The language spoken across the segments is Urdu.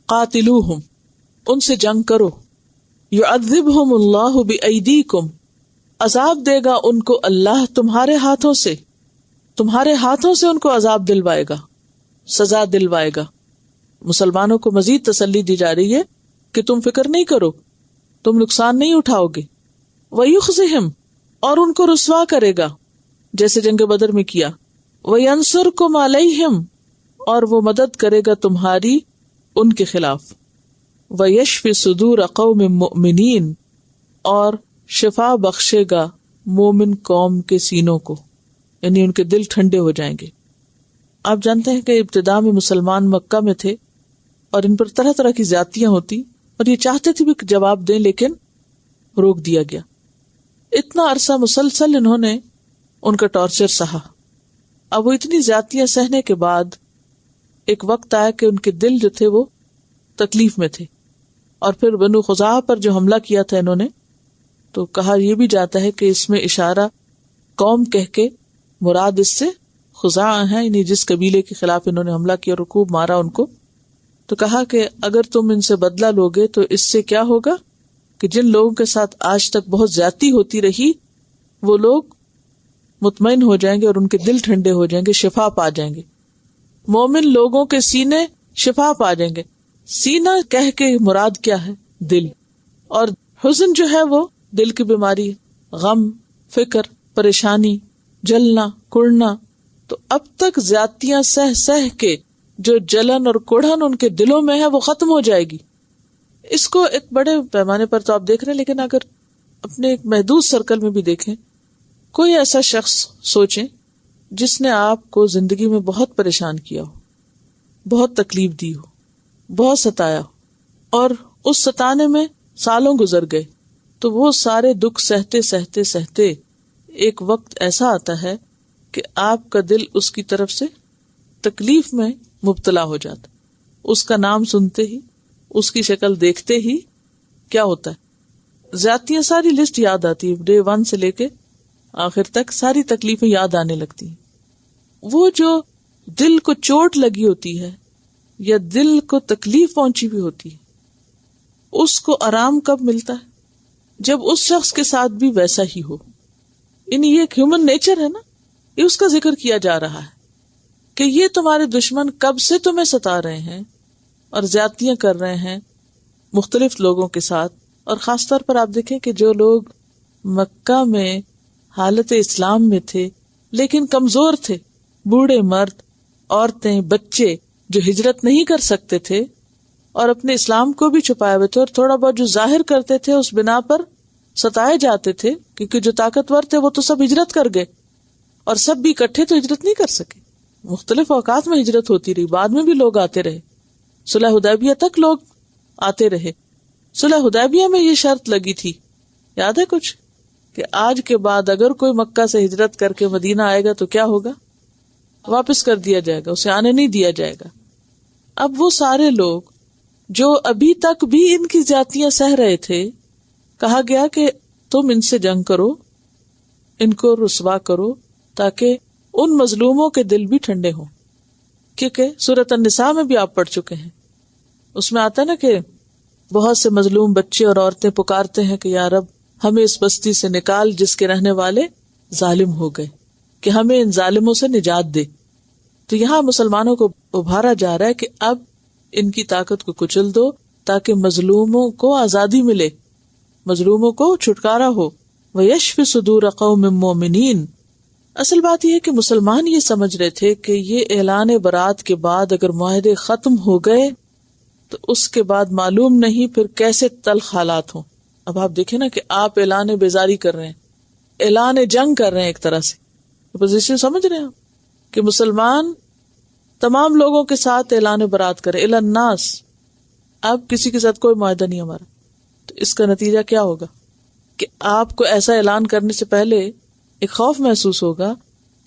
قاتلوہم، ان سے جنگ کرو، یعذبہم اللہ بایدیکم، عذاب دے گا ان کو اللہ تمہارے ہاتھوں سے، تمہارے ہاتھوں سے ان کو عذاب دلوائے گا، سزا دلوائے گا۔ مسلمانوں کو مزید تسلی دی جا رہی ہے کہ تم فکر نہیں کرو، تم نقصان نہیں اٹھاؤ گے۔ وَيُخْزِهِمْ، اور ان کو رسوا کرے گا جیسے جنگ بدر میں کیا۔ وَيَنْصُرْكُمْ عَلَيْهِمْ، اور وہ مدد کرے گا تمہاری ان کے خلاف۔ وَيَشْفِ صُدُورَ قَوْمٍ مُؤْمِنِينَ، اور شفا بخشے گا مومن قوم کے سینوں کو، یعنی ان کے دل ٹھنڈے ہو جائیں گے۔ آپ جانتے ہیں کہ ابتدا میں مسلمان مکہ میں تھے اور ان پر طرح طرح کی زیادتیاں ہوتی، اور یہ چاہتے تھے بھی کہ جواب دیں لیکن روک دیا گیا۔ اتنا عرصہ مسلسل انہوں نے ان کا ٹارچر سہا۔ اب وہ اتنی زیادتیاں سہنے کے بعد ایک وقت آیا کہ ان کے دل جو تھے وہ تکلیف میں تھے، اور پھر بنو خزاعہ پر جو حملہ کیا تھا انہوں نے، تو کہا یہ بھی جاتا ہے کہ اس میں اشارہ قوم کہہ کے مراد اس سے خزاعہ ہیں، یعنی جس قبیلے کے خلاف انہوں نے حملہ کیا اور خوب مارا ان کو۔ تو کہا کہ اگر تم ان سے بدلہ لوگے تو اس سے کیا ہوگا کہ جن لوگوں کے ساتھ آج تک بہت زیادتی ہوتی رہی وہ لوگ مطمئن ہو جائیں گے اور ان کے دل ٹھنڈے ہو جائیں گے، شفا پا جائیں گے۔ مومن لوگوں کے سینے شفا پا جائیں گے۔ سینہ کہہ کے مراد کیا ہے؟ دل، اور حزن جو ہے وہ دل کی بیماری ہے، غم، فکر، پریشانی، جلنا، کڑنا۔ تو اب تک زیادتیاں سہ سہ کے جو جلن اور کڑھن ان کے دلوں میں ہے وہ ختم ہو جائے گی۔ اس کو ایک بڑے پیمانے پر تو آپ دیکھ رہے ہیں، لیکن اگر اپنے ایک محدود سرکل میں بھی دیکھیں، کوئی ایسا شخص سوچیں جس نے آپ کو زندگی میں بہت پریشان کیا ہو، بہت تکلیف دی ہو، بہت ستایا ہو، اور اس ستانے میں سالوں گزر گئے، تو وہ سارے دکھ سہتے سہتے سہتے ایک وقت ایسا آتا ہے کہ آپ کا دل اس کی طرف سے تکلیف میں مبتلا ہو جاتا۔ اس کا نام سنتے ہی، اس کی شکل دیکھتے ہی کیا ہوتا ہے؟ زیادتیاں ساری لسٹ یاد آتی ہے، ڈے 1 سے لے کے آخر تک ساری تکلیفیں یاد آنے لگتی ہیں۔ وہ جو دل کو چوٹ لگی ہوتی ہے یا دل کو تکلیف پہنچی بھی ہوتی ہے، اس کو آرام کب ملتا ہے؟ جب اس شخص کے ساتھ بھی ویسا ہی ہو۔ یعنی یہ ایک ہیومن نیچر ہے نا، یہ اس کا ذکر کیا جا رہا ہے کہ یہ تمہارے دشمن کب سے تمہیں ستا رہے ہیں اور زیادتیاں کر رہے ہیں مختلف لوگوں کے ساتھ۔ اور خاص طور پر آپ دیکھیں کہ جو لوگ مکہ میں حالت اسلام میں تھے لیکن کمزور تھے، بوڑھے مرد، عورتیں، بچے جو ہجرت نہیں کر سکتے تھے اور اپنے اسلام کو بھی چھپائے ہوئے تھے، اور تھوڑا بہت جو ظاہر کرتے تھے اس بنا پر ستائے جاتے تھے، کیونکہ جو طاقتور تھے وہ تو سب ہجرت کر گئے، اور سب بھی اکٹھے تو ہجرت نہیں کر سکے۔ مختلف اوقات میں ہجرت ہوتی رہی، بعد میں بھی لوگ آتے رہے، صلح حدیبیہ تک لوگ آتے رہے۔ صلح حدیبیہ میں یہ شرط لگی تھی، یاد ہے کچھ، کہ آج کے بعد اگر کوئی مکہ سے ہجرت کر کے مدینہ آئے گا تو کیا ہوگا؟ واپس کر دیا جائے گا، اسے آنے نہیں دیا جائے گا۔ اب وہ سارے لوگ جو ابھی تک بھی ان کی زیادتیاں سہ رہے تھے، کہا گیا کہ تم ان سے جنگ کرو، ان کو رسوا کرو، تاکہ ان مظلوموں کے دل بھی ٹھنڈے ہوں۔ کیونکہ سورۃ النساء میں بھی آپ پڑھ چکے ہیں، اس میں آتا ہے نا کہ بہت سے مظلوم بچے اور عورتیں پکارتے ہیں کہ یا رب ہمیں اس بستی سے نکال جس کے رہنے والے ظالم ہو گئے، کہ ہمیں ان ظالموں سے نجات دے۔ تو یہاں مسلمانوں کو ابھارا جا رہا ہے کہ اب ان کی طاقت کو کچل دو تاکہ مظلوموں کو آزادی ملے، مظلوموں کو چھٹکارا ہو۔ وَيَشْفِ صُدُورَ قَوْمٍ مُؤْمِنِينَ۔ اصل بات یہ ہے کہ مسلمان یہ سمجھ رہے تھے کہ یہ اعلان برات کے بعد اگر معاہدے ختم ہو گئے تو اس کے بعد معلوم نہیں پھر کیسے تلخ حالات ہوں۔ اب آپ دیکھیں نا کہ آپ اعلان بیزاری کر رہے ہیں، اعلان جنگ کر رہے ہیں، ایک طرح سے پوزیشن سمجھ رہے ہیں آپ کہ مسلمان تمام لوگوں کے ساتھ اعلان برات کرے، الی الناس، اب کسی کے ساتھ کوئی معاہدہ نہیں ہمارا۔ تو اس کا نتیجہ کیا ہوگا کہ آپ کو ایسا اعلان کرنے سے پہلے ایک خوف محسوس ہوگا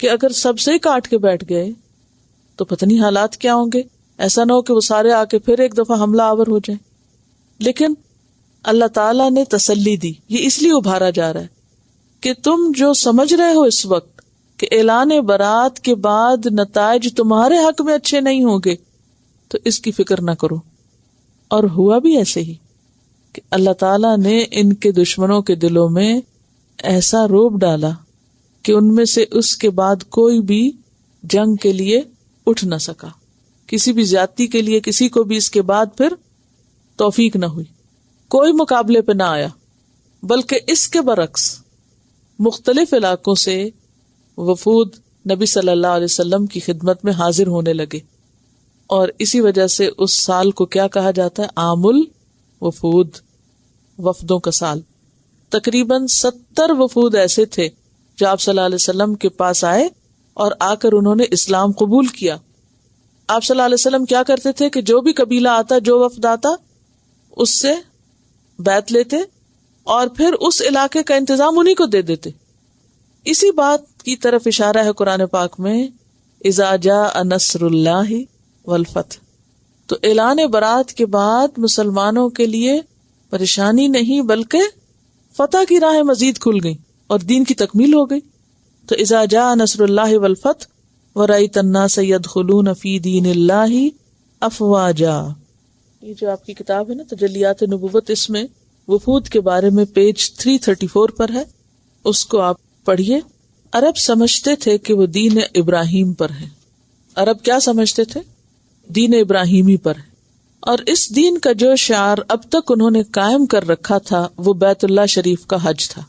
کہ اگر سب سے کاٹ کے بیٹھ گئے تو پتہ نہیں حالات کیا ہوں گے، ایسا نہ ہو کہ وہ سارے آ کے پھر ایک دفعہ حملہ آور ہو جائیں۔ لیکن اللہ تعالیٰ نے تسلی دی، یہ اس لیے ابھارا جا رہا ہے کہ تم جو سمجھ رہے ہو اس وقت کہ اعلان برات کے بعد نتائج تمہارے حق میں اچھے نہیں ہوں گے، تو اس کی فکر نہ کرو، اور ہوا بھی ایسے ہی کہ اللہ تعالیٰ نے ان کے دشمنوں کے دلوں میں ایسا رعب ڈالا کہ ان میں سے اس کے بعد کوئی بھی جنگ کے لیے اٹھ نہ سکا، کسی بھی زیادتی کے لیے کسی کو بھی اس کے بعد پھر توفیق نہ ہوئی، کوئی مقابلے پہ نہ آیا، بلکہ اس کے برعکس مختلف علاقوں سے وفود نبی صلی اللہ علیہ وسلم کی خدمت میں حاضر ہونے لگے، اور اسی وجہ سے اس سال کو کیا کہا جاتا ہے؟ عام الوفود، وفدوں کا سال۔ تقریباً 70 وفود ایسے تھے جو آپ صلی اللہ علیہ وسلم کے پاس آئے اور آ کر انہوں نے اسلام قبول کیا۔ آپ صلی اللہ علیہ وسلم کیا کرتے تھے کہ جو بھی قبیلہ آتا، جو وفد آتا، اس سے بیعت لیتے اور پھر اس علاقے کا انتظام انہی کو دے دیتے۔ اسی بات کی طرف اشارہ ہے قرآن پاک میں، اذا جاء نصر اللہ والفتح۔ تو اعلان برات کے بعد مسلمانوں کے لیے پریشانی نہیں بلکہ فتح کی راہیں مزید کھل گئی اور دین کی تکمیل ہو گئی۔ تو اذا جاء نصر اللہ والفتح ورأیت الناس يدخلون فی دین اللہ افواجا۔ یہ جو آپ کی کتاب ہے نا تجلیات نبوت، اس میں وفود کے بارے میں پیج 334 پر ہے، اس کو آپ پڑھیے۔ عرب سمجھتے تھے کہ وہ دین ابراہیم پر ہے۔ عرب کیا سمجھتے تھے؟ دین ابراہیمی پر ہے، اور اس دین کا جو شعار اب تک انہوں نے قائم کر رکھا تھا وہ بیت اللہ شریف کا حج تھا۔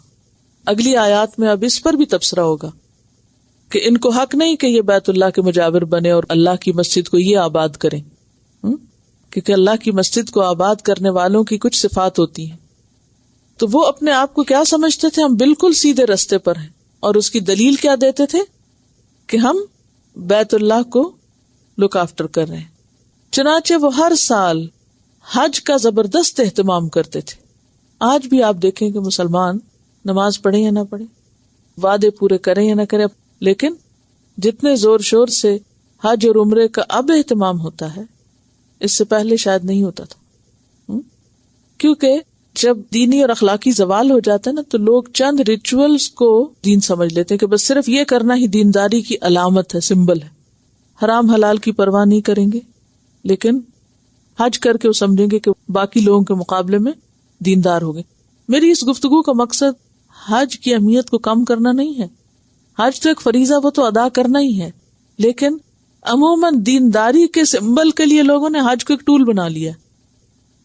اگلی آیات میں اب اس پر بھی تبصرہ ہوگا کہ ان کو حق نہیں کہ یہ بیت اللہ کے مجاور بنے اور اللہ کی مسجد کو یہ آباد کریں، کیونکہ اللہ کی مسجد کو آباد کرنے والوں کی کچھ صفات ہوتی ہیں۔ تو وہ اپنے آپ کو کیا سمجھتے تھے؟ ہم بالکل سیدھے رستے پر ہیں، اور اس کی دلیل کیا دیتے تھے؟ کہ ہم بیت اللہ کو لک آفٹر کر رہے ہیں۔ چنانچہ وہ ہر سال حج کا زبردست اہتمام کرتے تھے۔ آج بھی آپ دیکھیں کہ مسلمان نماز پڑھیں یا نہ پڑھیں، وعدے پورے کریں یا نہ کریں، لیکن جتنے زور شور سے حج اور عمرے کا اب اہتمام ہوتا ہے اس سے پہلے شاید نہیں ہوتا تھا، کیونکہ جب دینی اور اخلاقی زوال ہو جاتا ہے نا تو لوگ چند ریچولز کو دین سمجھ لیتے ہیں کہ بس صرف یہ کرنا ہی دینداری کی علامت ہے، سمبل ہے۔ حرام حلال کی پرواہ نہیں کریں گے، لیکن حج کر کے وہ سمجھیں گے کہ باقی لوگوں کے مقابلے میں دیندار ہو گئے۔ میری اس گفتگو کا مقصد حج کی اہمیت کو کم کرنا نہیں ہے، حج تو ایک فریضہ، وہ تو ادا کرنا ہی ہے، لیکن عموماً دینداری کے سمبل کے لیے لوگوں نے حج کو ایک ٹول بنا لیا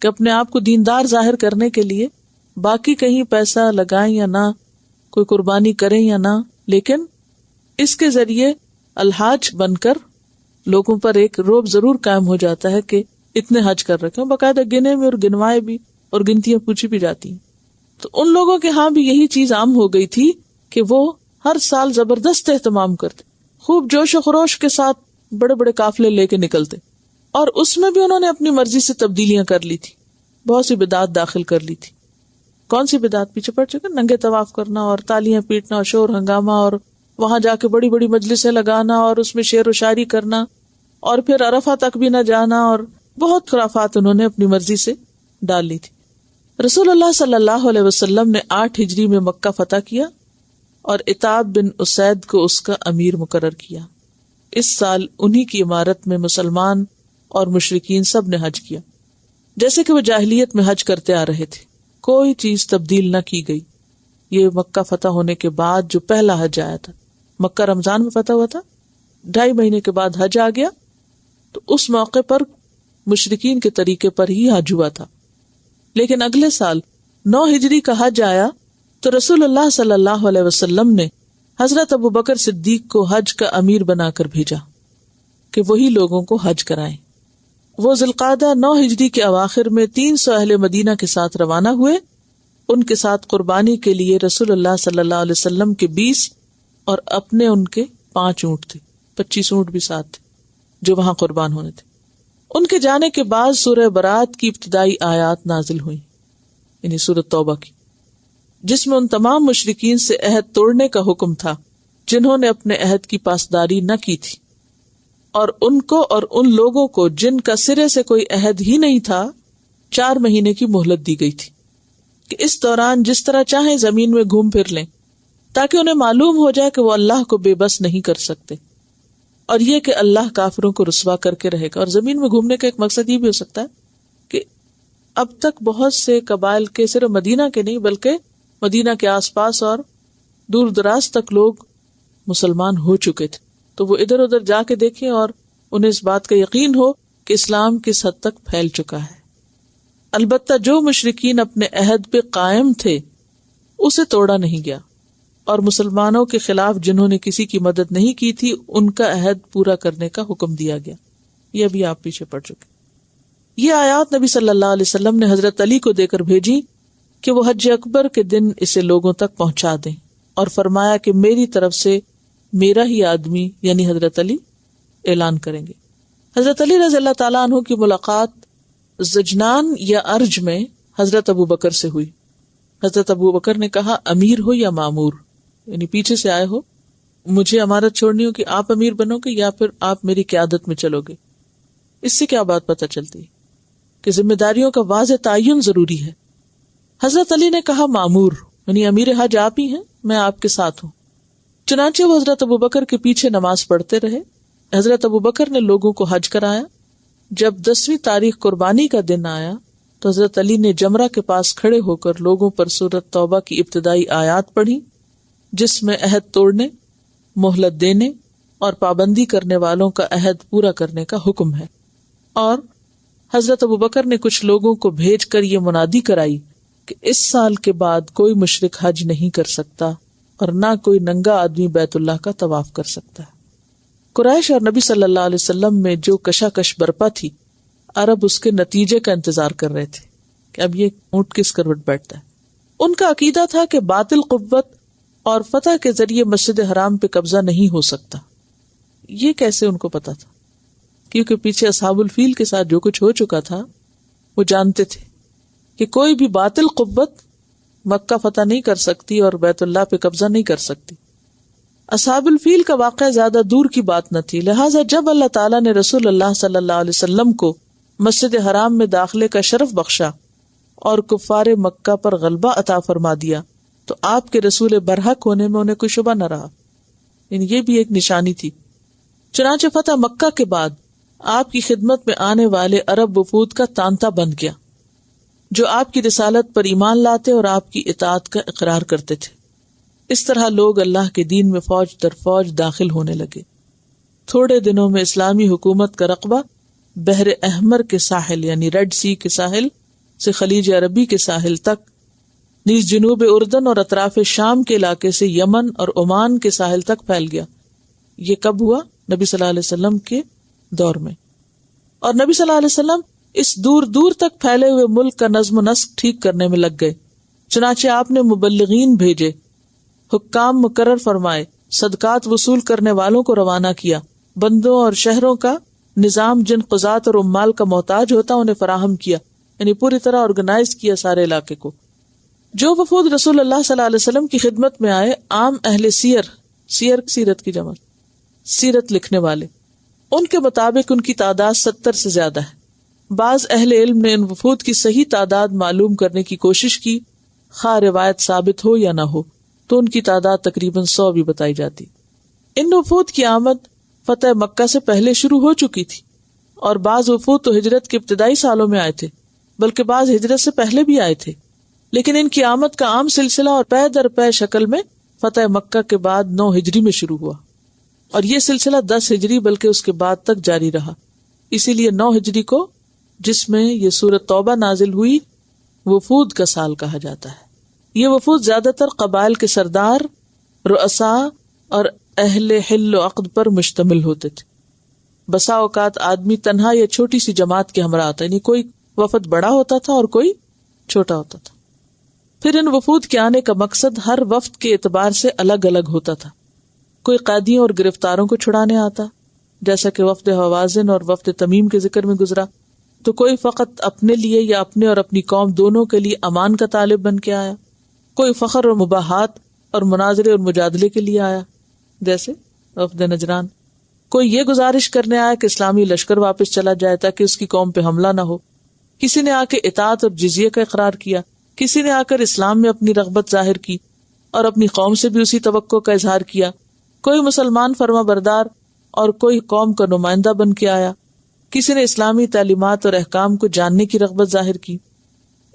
کہ اپنے آپ کو دیندار ظاہر کرنے کے لیے باقی کہیں پیسہ لگائیں یا نہ، کوئی قربانی کریں یا نہ، لیکن اس کے ذریعے الحاج بن کر لوگوں پر ایک رعب ضرور قائم ہو جاتا ہے کہ اتنے حج کر رکھے، باقاعدہ گنے میں اور گنوائے بھی اور گنتیاں پوچھی بھی جاتی ہیں۔ تو ان لوگوں کے ہاں بھی یہی چیز عام ہو گئی تھی کہ وہ ہر سال زبردست اہتمام کرتے، خوب جوش و خروش کے ساتھ بڑے بڑے قافلے لے کے نکلتے، اور اس میں بھی انہوں نے اپنی مرضی سے تبدیلیاں کر لی تھی، بہت سی بدعات داخل کر لی تھی۔ کون سی بدعات پیچھے پڑ چکے؟ ننگے طواف کرنا اور تالیاں پیٹنا اور شور ہنگامہ، اور وہاں جا کے بڑی بڑی مجلسیں لگانا اور اس میں شعر و شاعری کرنا، اور پھر عرفہ تک بھی نہ جانا، اور بہت خرافات انہوں نے اپنی مرضی سے ڈال لی تھی۔ رسول اللہ صلی اللہ علیہ وسلم نے 8 ہجری میں مکہ فتح کیا اور عتاب بن اسید کو اس کا امیر مقرر کیا۔ اس سال انہی کی عمارت میں مسلمان اور مشرکین سب نے حج کیا، جیسے کہ وہ جاہلیت میں حج کرتے آ رہے تھے، کوئی چیز تبدیل نہ کی گئی۔ یہ مکہ فتح ہونے کے بعد جو پہلا حج آیا تھا، مکہ رمضان میں فتح ہوا تھا، 2.5 مہینے کے بعد حج آ گیا، تو اس موقع پر مشرکین کے طریقے پر ہی حج ہوا تھا۔ لیکن اگلے سال 9 ہجری کا حج آیا تو رسول اللہ صلی اللہ علیہ وسلم نے حضرت ابوبکر صدیق کو حج کا امیر بنا کر بھیجا کہ وہی لوگوں کو حج کرائیں۔ وہ ذوالقعدہ 9 ہجری کے اواخر میں 300 اہل مدینہ کے ساتھ روانہ ہوئے۔ ان کے ساتھ قربانی کے لیے رسول اللہ صلی اللہ علیہ وسلم کے 20 اور اپنے ان کے 5 اونٹ تھے، 25 اونٹ بھی ساتھ تھے جو وہاں قربان ہونے تھے۔ ان کے جانے کے بعد سورہ برات کی ابتدائی آیات نازل ہوئی، یعنی سورۃ توبہ کی، جس میں ان تمام مشرکین سے عہد توڑنے کا حکم تھا جنہوں نے اپنے عہد کی پاسداری نہ کی تھی، اور ان کو اور ان لوگوں کو جن کا سرے سے کوئی عہد ہی نہیں تھا 4 مہینے کی مہلت دی گئی تھی کہ اس دوران جس طرح چاہیں زمین میں گھوم پھر لیں، تاکہ انہیں معلوم ہو جائے کہ وہ اللہ کو بے بس نہیں کر سکتے، اور یہ کہ اللہ کافروں کو رسوا کر کے رہے گا۔ اور زمین میں گھومنے کا ایک مقصد یہ بھی ہو سکتا ہے کہ اب تک بہت سے قبائل کے، صرف مدینہ کے نہیں بلکہ مدینہ کے آس پاس اور دور دراز تک لوگ مسلمان ہو چکے تھے، تو وہ ادھر ادھر جا کے دیکھیں اور انہیں اس بات کا یقین ہو کہ اسلام کس حد تک پھیل چکا ہے۔ البتہ جو مشرکین اپنے عہد پہ قائم تھے اسے توڑا نہیں گیا، اور مسلمانوں کے خلاف جنہوں نے کسی کی مدد نہیں کی تھی ان کا عہد پورا کرنے کا حکم دیا گیا۔ یہ ابھی آپ پیچھے پڑ چکے۔ یہ آیات نبی صلی اللہ علیہ وسلم نے حضرت علی کو دے کر بھیجی کہ وہ حج اکبر کے دن اسے لوگوں تک پہنچا دیں، اور فرمایا کہ میری طرف سے میرا ہی آدمی یعنی حضرت علی اعلان کریں گے۔ حضرت علی رضی اللہ تعالیٰ عنہ کی ملاقات زجنان یا ارج میں حضرت ابو بکر سے ہوئی۔ حضرت ابو بکر نے کہا امیر ہو یا مامور، یعنی پیچھے سے آئے ہو، مجھے امارت چھوڑنی ہو کہ آپ امیر بنو گے یا پھر آپ میری قیادت میں چلو گے۔ اس سے کیا بات پتہ چلتی ہے کہ ذمہ داریوں کا واضح تعین ضروری ہے۔ حضرت علی نے کہا مامور، یعنی امیر حج آپ ہی ہیں، میں آپ کے ساتھ ہوں۔ چنانچہ وہ حضرت ابو بکر کے پیچھے نماز پڑھتے رہے۔ حضرت ابو بکر نے لوگوں کو حج کرایا۔ جب 10ویں تاریخ قربانی کا دن آیا تو حضرت علی نے جمرہ کے پاس کھڑے ہو کر لوگوں پر سورۃ توبہ کی ابتدائی آیات پڑھی، جس میں عہد توڑنے، مہلت دینے اور پابندی کرنے والوں کا عہد پورا کرنے کا حکم ہے۔ اور حضرت ابو بکر نے کچھ لوگوں کو بھیج کر یہ منادی کرائی کہ اس سال کے بعد کوئی مشرک حج نہیں کر سکتا اور نہ کوئی ننگا آدمی بیت اللہ کا طواف کر سکتا ہے۔ قریش اور نبی صلی اللہ علیہ وسلم میں جو کشاکش برپا تھی، عرب اس کے نتیجے کا انتظار کر رہے تھے کہ اب یہ اونٹ کس کروٹ بیٹھتا ہے۔ ان کا عقیدہ تھا کہ باطل قوت اور فتح کے ذریعے مسجد حرام پہ قبضہ نہیں ہو سکتا۔ یہ کیسے ان کو پتا تھا؟ کیونکہ پیچھے اصحاب الفیل کے ساتھ جو کچھ ہو چکا تھا وہ جانتے تھے کہ کوئی بھی باطل قوت مکہ فتح نہیں کر سکتی اور بیت اللہ پہ قبضہ نہیں کر سکتی۔ اصحاب الفیل کا واقعہ زیادہ دور کی بات نہ تھی، لہٰذا جب اللہ تعالیٰ نے رسول اللہ صلی اللہ علیہ وسلم کو مسجد حرام میں داخلے کا شرف بخشا اور کفار مکہ پر غلبہ عطا فرما دیا تو آپ کے رسول برحق ہونے میں انہیں کوئی شبہ نہ رہا، یعنی یہ بھی ایک نشانی تھی۔ چنانچہ فتح مکہ کے بعد آپ کی خدمت میں آنے والے عرب وفود کا تانتا بند گیا، جو آپ کی رسالت پر ایمان لاتے اور آپ کی اطاعت کا اقرار کرتے تھے۔ اس طرح لوگ اللہ کے دین میں فوج در فوج داخل ہونے لگے۔ تھوڑے دنوں میں اسلامی حکومت کا رقبہ بحر احمر کے ساحل یعنی ریڈ سی کے ساحل سے خلیج عربی کے ساحل تک، نیز جنوب اردن اور اطراف شام کے علاقے سے یمن اور عمان کے ساحل تک پھیل گیا۔ یہ کب ہوا؟ نبی صلی اللہ علیہ وسلم کے دور میں۔ اور نبی صلی اللہ علیہ وسلم اس دور دور تک پھیلے ہوئے ملک کا نظم و نسق ٹھیک کرنے میں لگ گئے۔ چنانچہ آپ نے مبلغین بھیجے، حکام مقرر فرمائے، صدقات وصول کرنے والوں کو روانہ کیا، بندوں اور شہروں کا نظام جن قضات اور عمال کا محتاج ہوتا انہیں فراہم کیا، یعنی پوری طرح آرگنائز کیا سارے علاقے کو۔ جو وفود رسول اللہ صلی اللہ علیہ وسلم کی خدمت میں آئے، عام اہل سیرت کی جمع سیرت لکھنے والے، ان کے مطابق ان کی تعداد 70 سے زیادہ ہے۔ بعض اہل علم نے ان وفود کی صحیح تعداد معلوم کرنے کی کوشش کی، خواہ روایت ثابت ہو یا نہ ہو، تو ان کی تعداد تقریباً 100 بھی بتائی جاتی۔ ان وفود کی آمد فتح مکہ سے پہلے شروع ہو چکی تھی، اور بعض وفود تو ہجرت کے ابتدائی سالوں میں آئے تھے، بلکہ بعض ہجرت سے پہلے بھی آئے تھے، لیکن ان کی آمد کا عام سلسلہ اور پے در پے شکل میں فتح مکہ کے بعد 9 ہجری میں شروع ہوا، اور یہ سلسلہ 10 ہجری بلکہ اس کے بعد تک جاری رہا۔ اسی لیے 9 ہجری کو، جس میں یہ سورۃ توبہ نازل ہوئی، وفود کا سال کہا جاتا ہے۔ یہ وفود زیادہ تر قبائل کے سردار، رؤساء اور اہل حل و عقد پر مشتمل ہوتے تھے۔ بسا اوقات آدمی تنہا یا چھوٹی سی جماعت کے ہمراہ آتا، یعنی کوئی وفد بڑا ہوتا تھا اور کوئی چھوٹا ہوتا تھا۔ پھر ان وفود کے آنے کا مقصد ہر وفد کے اعتبار سے الگ الگ ہوتا تھا۔ کوئی قیدیوں اور گرفتاروں کو چھڑانے آتا، جیسا کہ وفد حوازن اور وفد تمیم کے ذکر میں گزرا، تو کوئی فقط اپنے لیے یا اپنے اور اپنی قوم دونوں کے لیے امان کا طالب بن کے آیا، کوئی فخر اور مباحات اور مناظرے اور مجادلے کے لیے آیا، جیسے وفد نجران، کوئی یہ گزارش کرنے آیا کہ اسلامی لشکر واپس چلا جائے تاکہ اس کی قوم پہ حملہ نہ ہو، کسی نے آ کے اطاعت اور جزیے کا اقرار کیا، کسی نے آ کر اسلام میں اپنی رغبت ظاہر کی اور اپنی قوم سے بھی اسی توقع کا اظہار کیا، کوئی مسلمان فرما بردار اور کوئی قوم کا نمائندہ بن کے آیا، کسی نے اسلامی تعلیمات اور احکام کو جاننے کی رغبت ظاہر کی،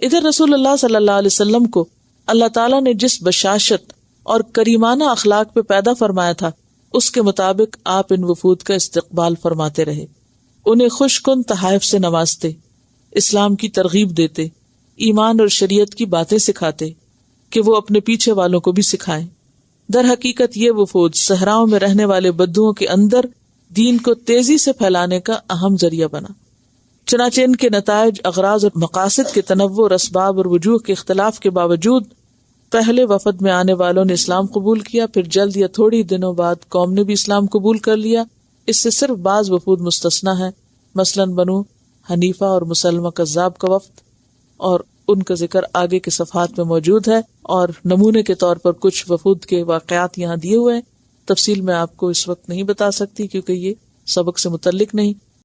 ادھر رسول اللہ صلی اللہ علیہ وسلم کو اللہ تعالیٰ نے جس بشاشت اور کریمانہ اخلاق پہ پیدا فرمایا تھا اس کے مطابق آپ ان وفود کا استقبال فرماتے رہے، انہیں خوش کن تحائف سے نوازتے، اسلام کی ترغیب دیتے، ایمان اور شریعت کی باتیں سکھاتے کہ وہ اپنے پیچھے والوں کو بھی سکھائیں۔ در حقیقت یہ وفود صحراؤں میں رہنے والے بدوؤں کے اندر دین کو تیزی سے پھیلانے کا اہم ذریعہ بنا۔ چنانچہ ان کے نتائج، اغراض اور مقاصد کے تنوع اور اسباب اور وجوہ کے اختلاف کے باوجود پہلے وفد میں آنے والوں نے اسلام قبول کیا، پھر جلد یا تھوڑی دنوں بعد قوم نے بھی اسلام قبول کر لیا۔ اس سے صرف بعض وفود مستثنیٰ ہیں، مثلاً بنو حنیفہ اور مسلمہ کذاب کا وفد، اور ان کا ذکر آگے کے صفحات میں موجود ہے، اور نمونے کے طور پر کچھ وفود کے واقعات یہاں دیے ہوئے ہیں۔ تفصیل میں آپ کو اس وقت نہیں بتا سکتی کیونکہ یہ سبق سے متعلق نہیں،